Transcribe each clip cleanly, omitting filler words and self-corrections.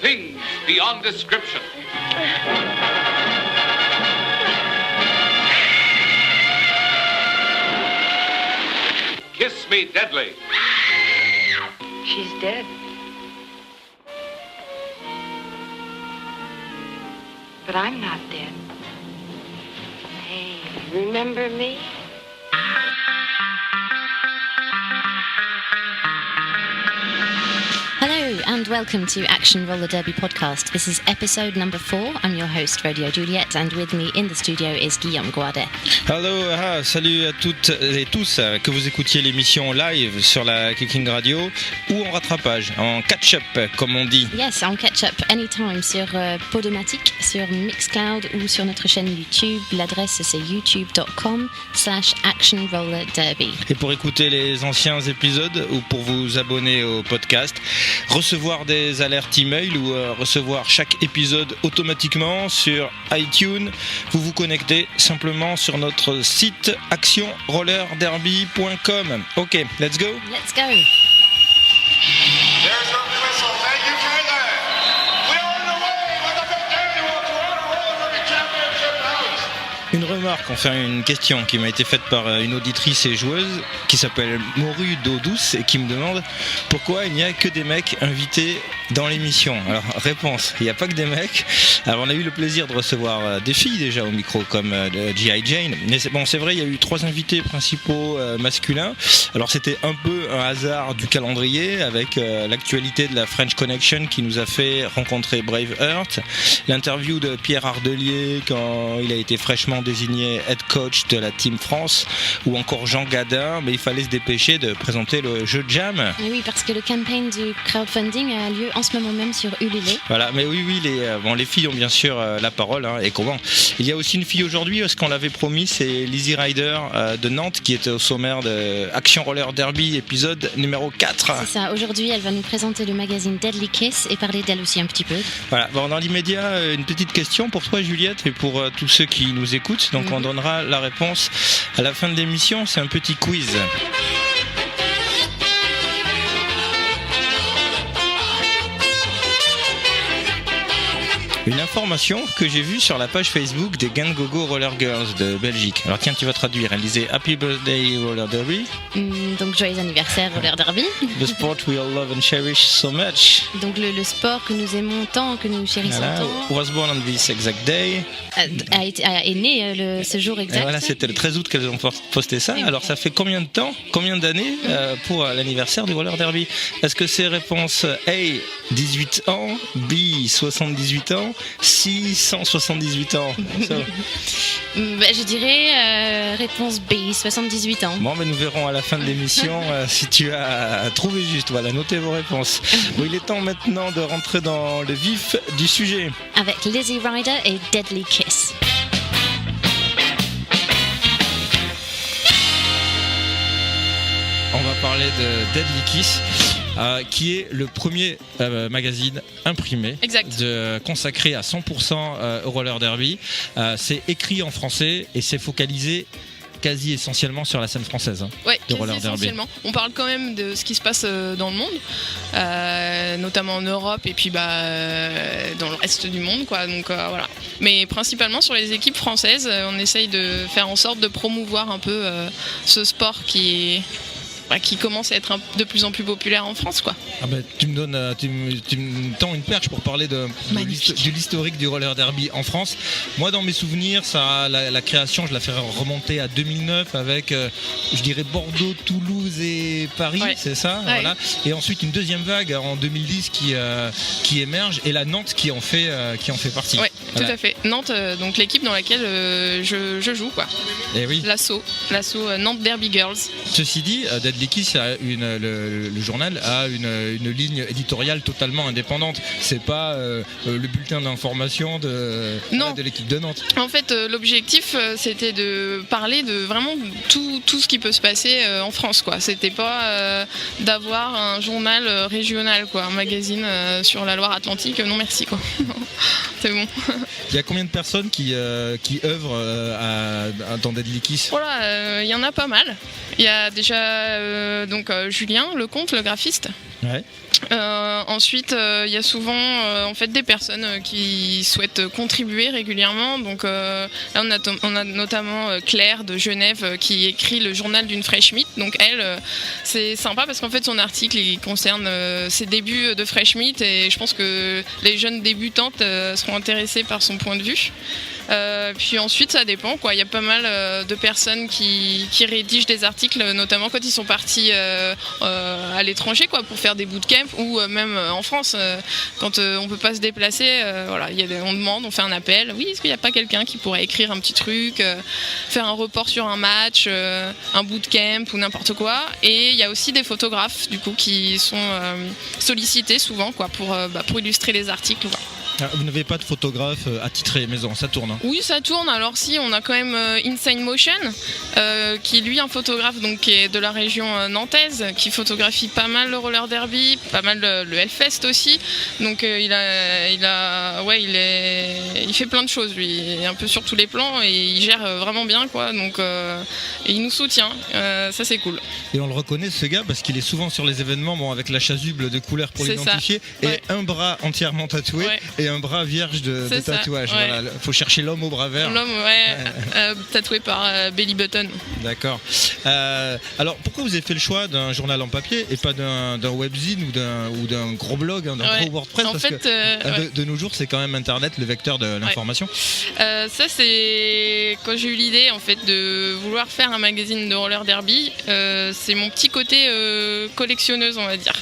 things beyond description. Kiss me deadly. She's dead. But I'm not dead. Hey, remember me? Hello and welcome to Action Roller Derby podcast. This is episode number 4. I'm your host, Radio Juliette, and with me in the studio is Guillaume Guadet. Hello, salut à toutes et tous, que vous écoutiez l'émission live sur la Kicking Radio ou en rattrapage, en catch-up comme on dit. Yes, en catch-up, anytime sur Podomatic, sur Mixcloud ou sur notre chaîne YouTube. L'adresse c'est youtube.com/Action Roller Derby. Et pour écouter les anciens épisodes ou pour vous abonner au podcast, recevoir des alertes email ou recevoir chaque épisode automatiquement sur iTunes, vous vous connectez simplement sur notre site actionrollerderby.com. Ok, let's go. Let's go. There's your whistle. Thank you for that. We're on the way with the big annual Toronto Roller Derby Championship house. Une remarque, enfin une question qui m'a été faite par une auditrice et joueuse qui s'appelle Moru d'eau douce et qui me demande pourquoi il n'y a que des mecs invités dans l'émission. Alors réponse, il n'y a pas que des mecs. Alors on a eu le plaisir de recevoir des filles déjà au micro comme G.I. Jane. Mais c'est vrai, il y a eu 3 invités principaux masculins. Alors c'était un peu un hasard du calendrier avec l'actualité de la French Connection qui nous a fait rencontrer Braveheart, l'interview de Pierre Ardelier quand il a été fraîchement désigné head coach de la Team France, ou encore Jean Gadin, mais il fallait se dépêcher de présenter le jeu Jam. Et oui, parce que le campaign du crowdfunding a lieu en ce moment même sur Ulule. Voilà, mais oui, les filles ont bien sûr la parole, hein, et comment. Il y a aussi une fille aujourd'hui, ce qu'on l'avait promis, c'est Lizzie Ryder de Nantes, qui était au sommaire de Action Roller Derby, épisode numéro 4. C'est ça, aujourd'hui elle va nous présenter le magazine Deadly Kiss et parler d'elle aussi un petit peu. Voilà, bon, dans l'immédiat, une petite question pour toi Juliette et pour tous ceux qui nous écoutent. Donc on donnera la réponse à la fin de l'émission, c'est un petit quiz. Une information que j'ai vue sur la page Facebook des Gangogo Roller Girls de Belgique. Alors tiens, tu vas traduire. Elle disait Happy Birthday Roller Derby. Donc joyeux anniversaire Roller Derby. The sport we all love and cherish so much. Donc le sport que nous aimons tant, que nous chérissons tant. Was born on this exact day. Est né ce jour exact. Et voilà, c'était le 13 août qu'elles ont posté ça. Alors ça fait combien de temps, combien d'années pour l'anniversaire du Roller Derby? Est-ce que c'est réponse A, 18 ans, B, 78 ans, C, 178 ans? Je dirais réponse B, 78 ans. Bon, mais nous verrons à la fin de l'émission si tu as trouvé juste. Voilà, notez vos réponses. Bon, il est temps maintenant de rentrer dans le vif du sujet. Avec Lizzie Ryder et Deadly Kiss. On va parler de Deadly Kiss. Qui est le premier magazine imprimé consacré à 100% au roller derby. C'est écrit en français et c'est focalisé quasi essentiellement sur la scène française de roller derby. On parle quand même de ce qui se passe dans le monde, notamment en Europe et puis dans le reste du monde, quoi. Donc voilà. Mais principalement sur les équipes françaises, on essaye de faire en sorte de promouvoir un peu ce sport qui commence à être de plus en plus populaire en France, quoi. Ah bah, tu me tends une perche pour parler de l'historique du roller derby en France. Moi, dans mes souvenirs, la création, je la fais remonter à 2009 avec, je dirais, Bordeaux, Toulouse et Paris, c'est ça, ouais. Voilà. Et ensuite une deuxième vague en 2010 qui émerge et la Nantes qui en fait partie. Oui, voilà. Tout à fait. Nantes, donc l'équipe dans laquelle je joue, quoi. Et oui. L'assaut Nantes Derby Girls. Ceci dit, Deadly Kiss le journal a une ligne éditoriale totalement indépendante. C'est pas le bulletin d'information de l'équipe de Nantes. En fait, l'objectif, c'était de parler de vraiment tout ce qui peut se passer en France, quoi. C'était pas d'avoir un journal régional, quoi, un magazine sur la Loire-Atlantique. Non, merci, quoi. C'est bon. Il y a combien de personnes qui œuvrent dans Deadly Kiss ? Voilà, il y en a pas mal. Il y a déjà Julien Lecomte, le graphiste, Ouais. Ensuite, il y a souvent en fait des personnes qui souhaitent contribuer régulièrement. Donc là, on a notamment Claire de Genève qui écrit le journal d'une Fresh Meat. Donc elle, c'est sympa parce qu'en fait son article il concerne ses débuts de Fresh Meat et je pense que les jeunes débutantes seront intéressées par son point de vue. Puis ensuite ça dépend quoi. Il y a pas mal de personnes qui rédigent des articles, notamment quand ils sont partis à l'étranger quoi, pour faire des bootcamps ou même en France quand on peut pas se déplacer. Voilà, on demande, on fait un appel. Oui, est-ce qu'il n'y a pas quelqu'un qui pourrait écrire un petit truc, faire un report sur un match, un bootcamp ou n'importe quoi. Et il y a aussi des photographes du coup qui sont sollicités souvent quoi pour illustrer les articles. Voilà. Vous n'avez pas de photographe attitré maison, ça tourne hein. Oui, ça tourne. Alors si, on a quand même Insane Motion, qui est lui un photographe donc, qui est de la région nantaise, qui photographie pas mal le roller derby, pas mal le Hellfest aussi. Donc il fait plein de choses lui, un peu sur tous les plans et il gère vraiment bien quoi. Donc et il nous soutient, ça c'est cool. Et on le reconnaît ce gars parce qu'il est souvent sur les événements, bon avec la chasuble de couleur pour C'est l'identifier ça. et Ouais. un bras entièrement tatoué. Ouais. Et un bras vierge de C'est ça, tatouage. ouais. Voilà. Faut chercher l'homme au bras vert. L'homme, tatoué par Belly Button. D'accord. Alors pourquoi vous avez fait le choix d'un journal en papier et pas d'un webzine ou d'un gros blog, d'un Ouais. gros WordPress En parce fait, que de nos jours c'est quand même Internet le vecteur de l'information. Ça c'est quand j'ai eu l'idée en fait de vouloir faire un magazine de roller derby. C'est mon petit côté collectionneuse on va dire.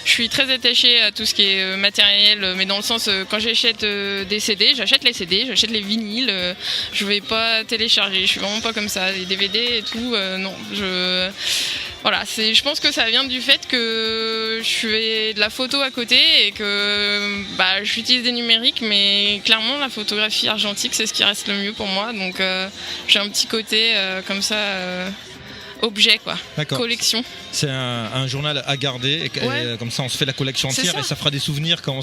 Je suis très attachée à tout ce qui est matériel, mais dans le sens quand j'achète des CD, j'achète les CD, j'achète les vinyles. Je vais pas télécharger. Je suis vraiment pas comme ça. Les DVD et tout, non. Voilà, je pense que ça vient du fait que je fais de la photo à côté et que j'utilise des numériques, mais clairement la photographie argentique c'est ce qui reste le mieux pour moi. Donc j'ai un petit côté comme ça. Objet quoi, D'accord. collection. C'est un journal à garder et Ouais. comme ça on se fait la collection C'est entière ça. et ça fera des souvenirs quand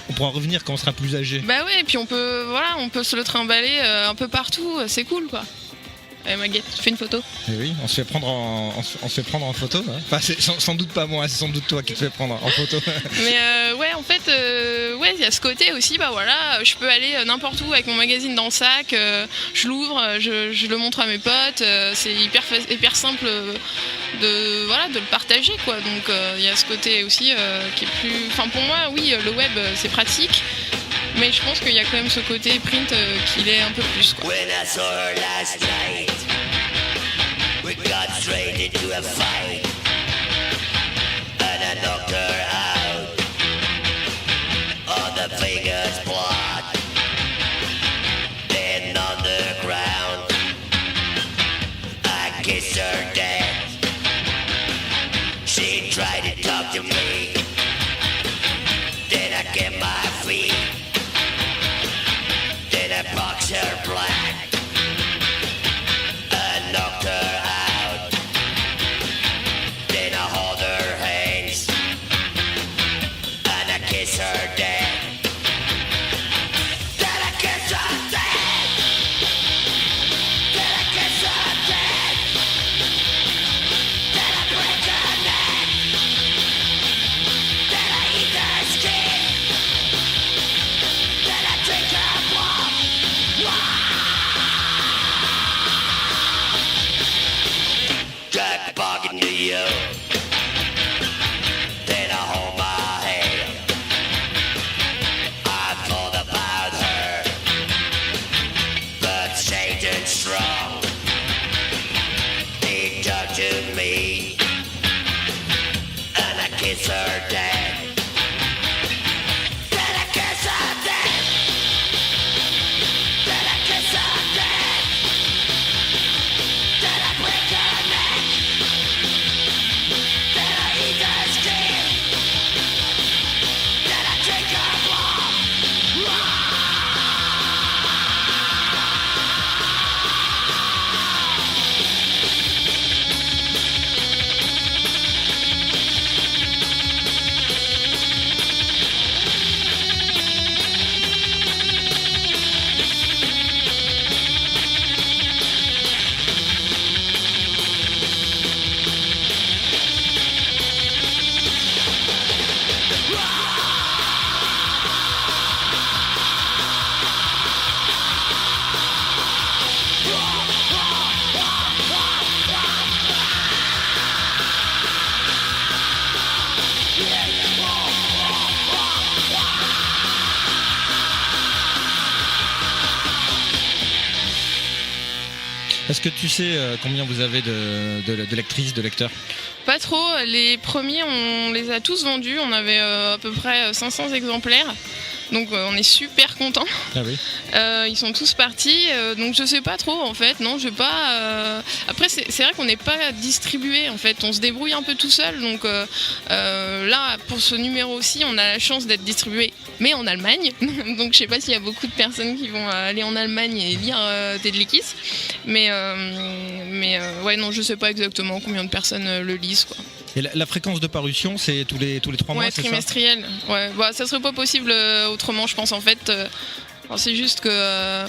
on pourra revenir quand on sera plus âgé. Bah ouais, et puis on peut se le trimballer un peu partout, c'est cool quoi. Allez Maguette, tu fais une photo. Et oui, on se fait prendre en photo. Hein. Enfin, c'est sans doute pas moi, c'est sans doute toi qui te fais prendre en photo. Mais ouais, en fait, il y a ce côté aussi, je peux aller n'importe où avec mon magazine dans le sac, je l'ouvre, je le montre à mes potes, c'est hyper simple de le partager quoi. Donc il y a ce côté aussi qui est plus. Enfin pour moi, oui, le web c'est pratique. Mais je pense qu'il y a quand même ce côté print qu'il est un peu plus quoi. When I saw her last night, we got straight into a fight, and I knocked her out on the Vegas plot. Then on the ground, I kissed her dead. She tried to talk to me, then I get my feet. Then I boxed her black and knocked her out. Then I hold her hands and I kiss her dead. Then I kiss her dead. Then I kiss her dead. Then I break her neck. Est-ce que tu sais combien vous avez de lectrices, de lecteurs? Pas trop, les premiers on les a tous vendus, on avait à peu près 500 exemplaires. Donc on est super contents. Ah oui. Ils sont tous partis, donc je sais pas trop en fait. Non, je vais pas. Après c'est vrai qu'on n'est pas distribué en fait. On se débrouille un peu tout seul. Donc là pour ce numéro-ci, on a la chance d'être distribué, mais en Allemagne. Donc je sais pas s'il y a beaucoup de personnes qui vont aller en Allemagne et lire Deadly Kiss. Mais ouais non, je sais pas exactement combien de personnes le lisent quoi. Et la fréquence de parution, c'est tous les 3 mois, Ouais, c'est ça? trimestriel. Ouais, bah ça serait pas possible autrement, je pense en fait. C'est juste que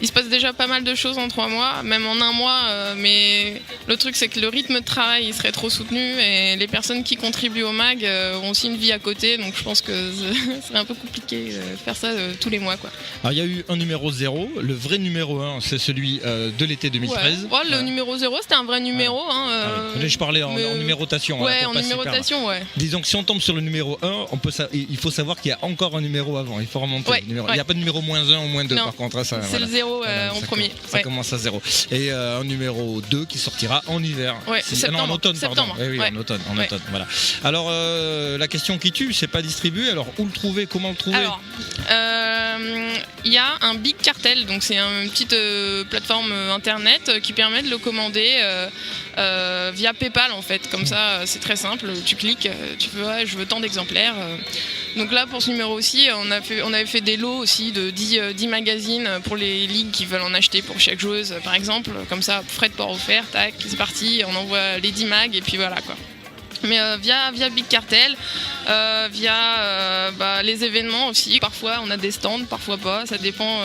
il se passe déjà pas mal de choses en 3 mois, même en 1 mois. Mais le truc, c'est que le rythme de travail, il serait trop soutenu et les personnes qui contribuent au mag ont aussi une vie à côté. Donc je pense que ce serait un peu compliqué de faire ça tous les mois, quoi. Alors il y a eu un numéro 0, le vrai numéro 1, c'est celui de l'été 2013. Ouais, le numéro 0, c'était un vrai numéro. Hein, Je parlais en numérotation. Ouais, pour en pas s'y numérotation, ouais. Disons que si on tombe sur le numéro 1, il faut savoir qu'il y a encore un numéro avant. Il faut remonter. Ouais, le numéro. ouais. Il n'y a pas de numéro -1 ou -2 Non, par contre. Hein, ça, c'est voilà. le 0 Voilà, en ça premier. Ça commence à 0. Et un numéro 2 qui sortira en hiver. Ouais, en automne, septembre. pardon. Oui, Ouais. en automne. Ouais. Voilà. Alors, la question qui tue, c'est pas distribué. Alors, où le trouver? Comment le trouver? Alors, il y a un Big Cartel, donc c'est une petite plateforme internet qui permet de le commander via PayPal en fait. Comme ça, c'est très simple. Tu cliques, tu veux, ouais, je veux tant d'exemplaires. Donc là, pour ce numéro aussi, on avait fait des lots aussi de 10 magazines pour les ligues qui veulent en acheter pour chaque joueuse, par exemple. Comme ça, frais de port offert, tac, c'est parti, on envoie les 10 mags et puis voilà quoi. Mais via Big Cartel, via les événements aussi. Parfois on a des stands, parfois pas. Ça dépend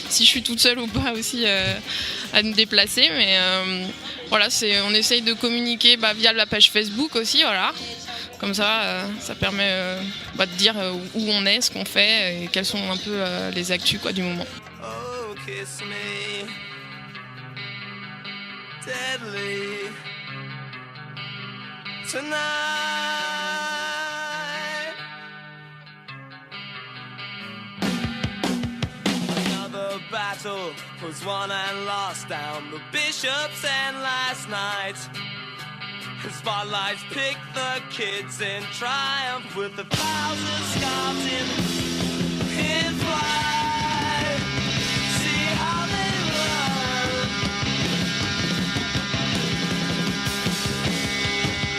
si je suis toute seule ou pas aussi à me déplacer. Mais voilà, on essaye de communiquer via la page Facebook aussi. Voilà. Comme ça, ça permet de dire où on est, ce qu'on fait et quelles sont un peu les actus du moment. Oh, kiss me deadly tonight. Another battle was won and lost down the Bishop's End last night. Spotlights pick the kids in triumph with 1,000 scars in flight. See how they run.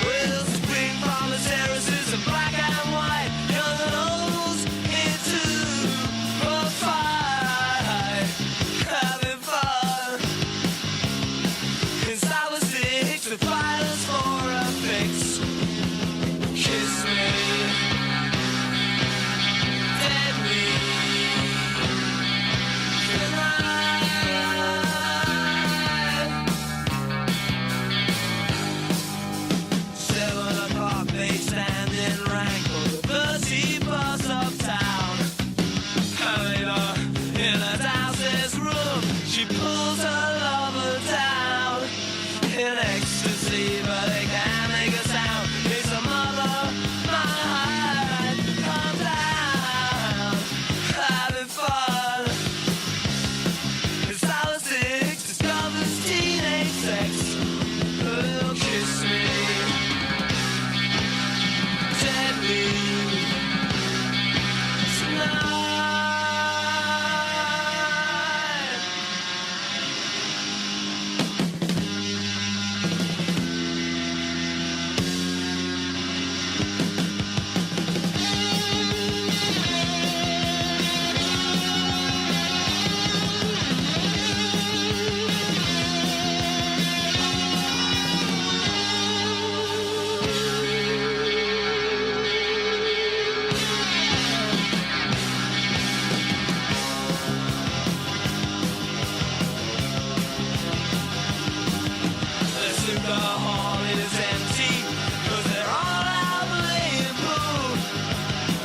We'll spring from the terraces in black and white, young and old into a fight, having fun. Inside the six, the fighters for a fix. Kiss me, deadly tonight. 7 o'clock, they stand in rank for the 30 bus uptown. Helena, in a downstairs room, she pulls her lover down. In ecstasy, but they can't make a sound. It's a mother, my heart, calm down, having fun. It's hour 6, discovers teenage sex. Oh, kiss me, deadly tonight. The super hall is empty, 'cause they're all out playing pool.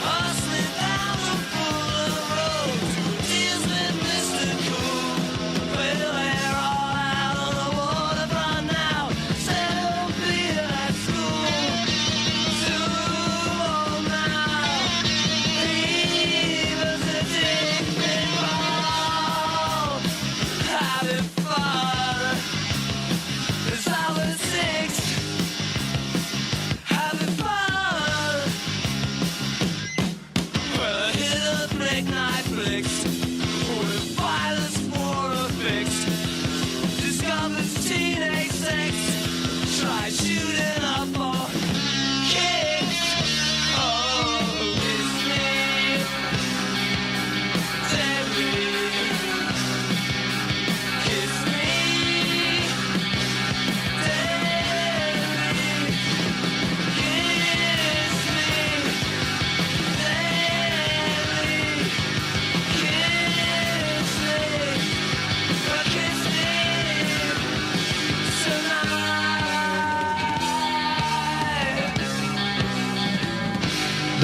Hustling down the Fulham Road to deals with Mr. Cool. Well, they're all out on the waterfront now, selling beer at school. Too old now, leave us addicted ball, having fun.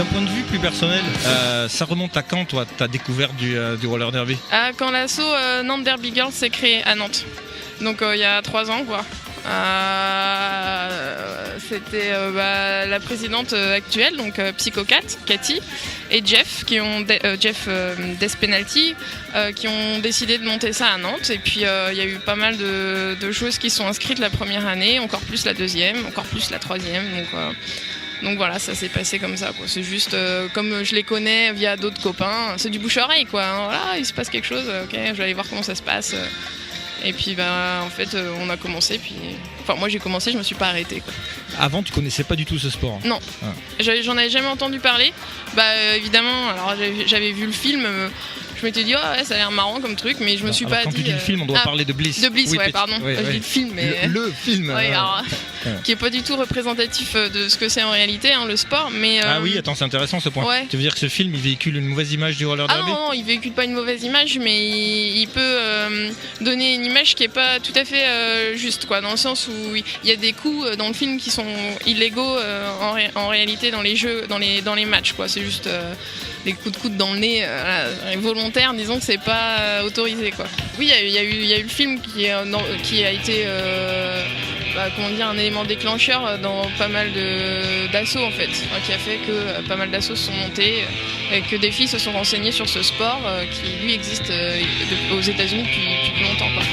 D'un point de vue plus personnel, ça remonte à quand, toi, ta découverte du roller derby? Quand l'asso Nantes Derby Girls s'est créé à Nantes. Donc il y a 3 ans, quoi. C'était la présidente actuelle, donc Psychocat, Cathy, et Jeff, Jeff Despenalty, qui ont décidé de monter ça à Nantes. Et puis il y a eu pas mal de choses qui sont inscrites la première année, encore plus la deuxième, encore plus la troisième. Donc voilà, ça s'est passé comme ça, quoi. C'est juste comme je les connais via d'autres copains, c'est du bouche-oreille, quoi. Voilà, il se passe quelque chose, ok, je vais aller voir comment ça se passe. Et puis en fait on a commencé, puis enfin moi j'ai commencé, je me suis pas arrêtée, quoi. Avant tu connaissais pas du tout ce sport? Non, j'en avais jamais entendu parler. Évidemment, alors j'avais vu le film, je m'étais dit ouais, ça a l'air marrant comme truc, mais je me suis pas dit. Quand tu dis le film, on doit parler de Bliss. De Bliss, oui, ouais, pardon. Oui, je dis le film, mais le film. Ouais, alors, qui est pas du tout représentatif de ce que c'est en réalité, hein, le sport. Mais ah oui, attends, c'est intéressant ce point. Ouais. Tu veux dire que ce film, il véhicule une mauvaise image du roller derby? Non, il véhicule pas une mauvaise image, mais il peut donner une image qui est pas tout à fait juste, quoi, dans le sens où il y a des coups dans le film qui sont illégaux en réalité dans les jeux, dans les matchs, quoi. C'est juste des coups de coude dans le nez volontaires, disons que c'est pas autorisé, quoi. Oui, il y a eu le film qui a été un élément déclencheur dans pas mal d'assauts, en fait, qui a fait que pas mal d'assauts se sont montés et que des filles se sont renseignées sur ce sport qui lui existe aux États-Unis depuis plus longtemps, quoi.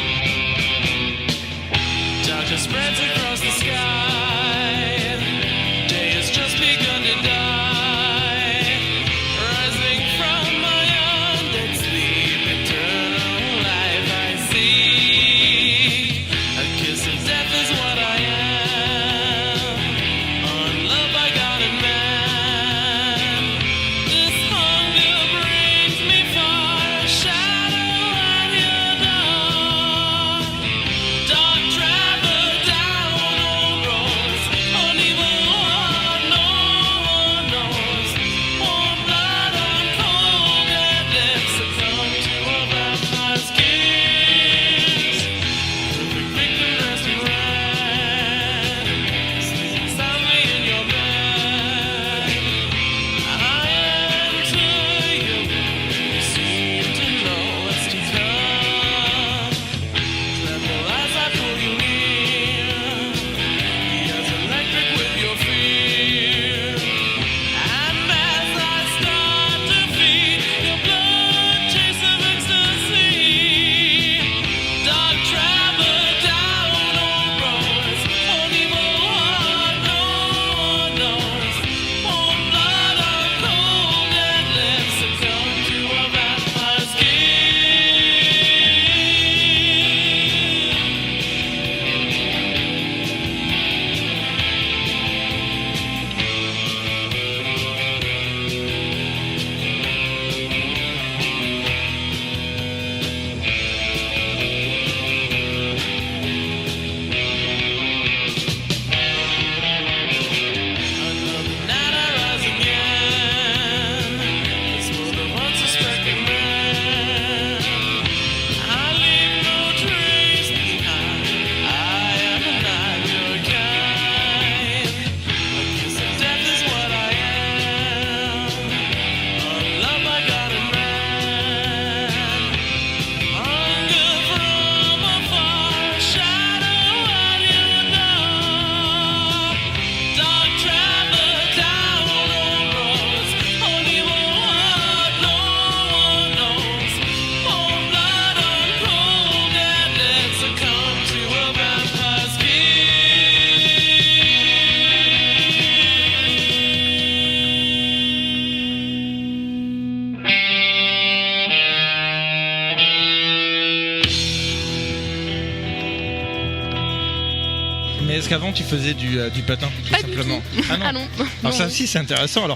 Mais est-ce qu'avant tu faisais du patin tout pas simplement? Du tout. Ah non. Alors ça aussi c'est intéressant.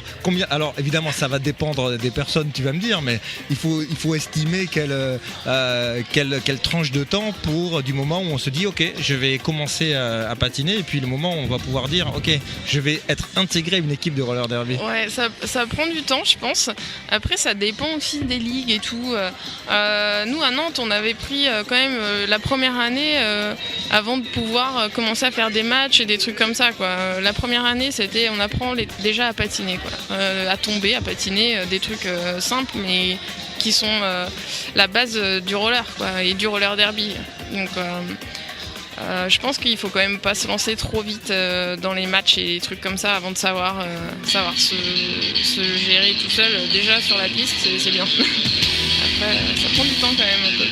Alors évidemment ça va dépendre des personnes, tu vas me dire, mais il faut estimer quelle tranche de temps pour du moment où on se dit ok je vais commencer à patiner et puis le moment où on va pouvoir dire ok je vais être intégré à une équipe de roller derby. Ouais, ça prend du temps je pense. Après ça dépend aussi des ligues et tout. Nous à Nantes on avait pris quand même la première année avant de pouvoir commencer à faire des matchs et des trucs comme ça, quoi. La première année, c'était on apprend déjà à patiner, quoi. À tomber, à patiner, des trucs simples, mais qui sont la base du roller, quoi, et du roller derby. Donc, je pense qu'il faut quand même pas se lancer trop vite dans les matchs et des trucs comme ça avant de savoir se gérer tout seul. Déjà sur la piste, c'est bien. Après, ça prend du temps quand même un peu.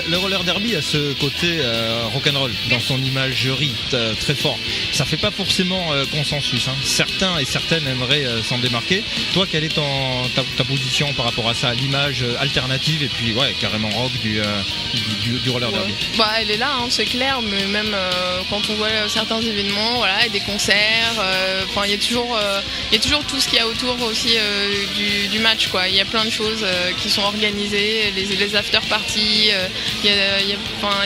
Le roller derby a ce côté rock'n'roll dans son imagerie très fort. Ça fait pas forcément consensus, hein. Certains et certaines aimeraient s'en démarquer. Toi, quelle est ta position par rapport à ça, l'image alternative et puis carrément rock du roller derby? Bah, elle est là, hein, c'est clair, mais même quand on voit certains événements, voilà, et des concerts, il y a toujours tout ce qu'il y a autour aussi du match, quoi. Il y a plein de choses qui sont organisées, les after parties. Il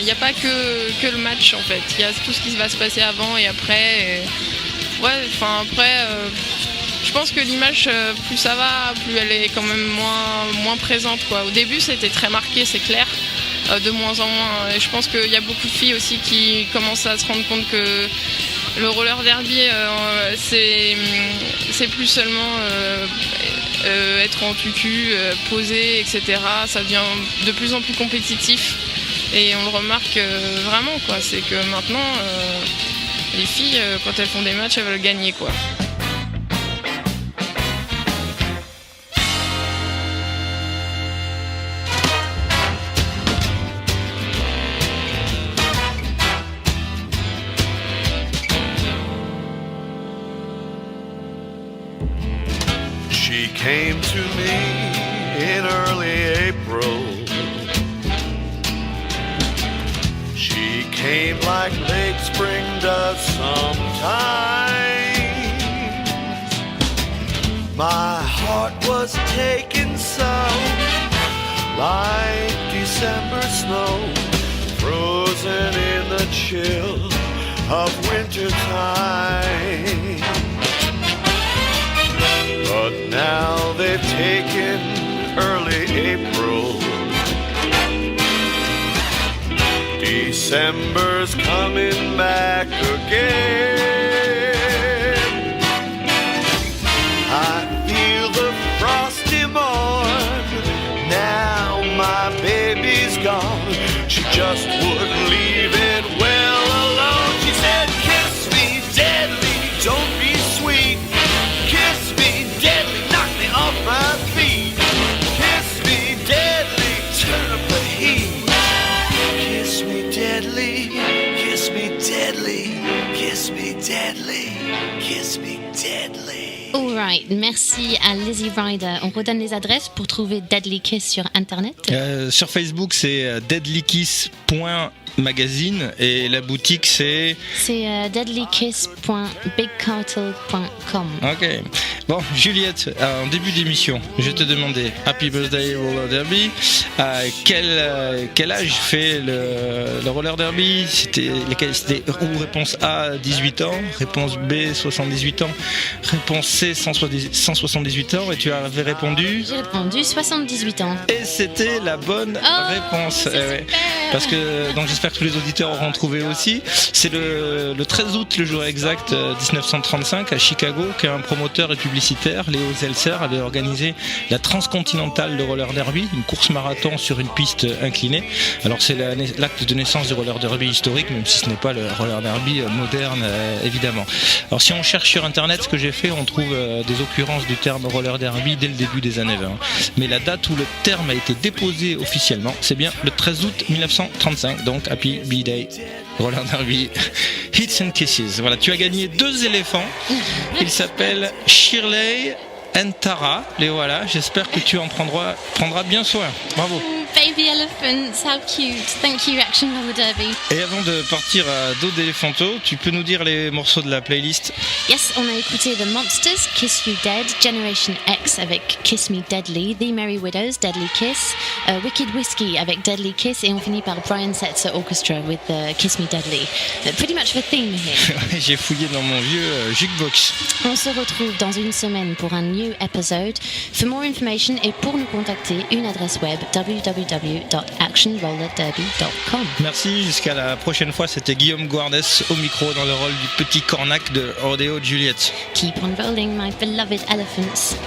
n'y a pas que le match en fait, il y a tout ce qui va se passer avant et après. Je pense que l'image, plus ça va, plus elle est quand même moins présente, quoi. Au début c'était très marqué, c'est clair, de moins en moins. Et je pense qu'il y a beaucoup de filles aussi qui commencent à se rendre compte que le roller derby, c'est plus seulement être en tutu, poser, etc. Ça devient de plus en plus compétitif et on le remarque vraiment, quoi. C'est que maintenant, les filles, quand elles font des matchs, elles veulent gagner, quoi. She came to me in early April. She came like late spring does sometimes. My heart was taken so, like December snow, frozen in the chill of winter time. But now they've taken early April. December's coming back again. I feel the frosty morn. Now my baby's gone. She just wouldn't leave it well alone. She said, kiss me deadly, don't be sweet. Kiss me deadly, knock me off my feet. Kiss me deadly, turn up the heat. Kiss me deadly, kiss me deadly, kiss me deadly, kiss me deadly. All Right, merci à Lizzie Ryder. On redonne les adresses pour trouver Deadly Kiss sur Internet. Sur Facebook, c'est deadlykiss.magazine et la boutique, c'est deadlykiss.bigcartel.com. Ok. Bon, Juliette, en début d'émission, je te demandais Happy Birthday Roller Derby. Quel âge fait le roller derby? C'était réponse A 18 ans, réponse B 78 ans, réponse C 178 ans, et tu avais répondu? J'ai répondu 78 ans. Et c'était la bonne réponse. Ouais. Parce que donc j'espère que tous les auditeurs auront trouvé aussi. C'est le 13 août, le jour exact 1935 à Chicago, qu'un promoteur et publicitaire, Léo Zeltzer, avait organisé la transcontinentale de roller derby, une course marathon sur une piste inclinée. Alors c'est l'acte de naissance du roller derby historique, même si ce n'est pas le roller derby moderne évidemment. Alors si on cherche sur internet, ce que j'ai fait, on trouve des occurrences du terme roller derby dès le début des années 20. Mais la date où le terme a été déposé officiellement, c'est bien le 13 août 1935, donc Happy B-Day roller derby Hits and Kisses. Voilà, tu as gagné 2 éléphants. Ils s'appellent Shirley and Tara. Les voilà, j'espère que tu en prendras bien soin. Bravo. Baby elephants, how cute. Thank you, Action Roller Derby. Et avant de partir à dos d'Elephanto, tu peux nous dire les morceaux de la playlist? Yes, on a écouté The Monsters, Kiss You Dead, Generation X avec Kiss Me Deadly, The Merry Widows, Deadly Kiss, Wicked Whiskey avec Deadly Kiss, et on finit par Brian Setzer Orchestra with Kiss Me Deadly. Pretty much the theme here. J'ai fouillé dans mon vieux jukebox. On se retrouve dans une semaine pour un new episode. For more information et pour nous contacter, une adresse web www.actionrollerderby.com. Merci, jusqu'à la prochaine fois. C'était Guillaume Guardes au micro dans le rôle du petit cornac de Rodeo de Juliette. Keep on rolling, my beloved elephants.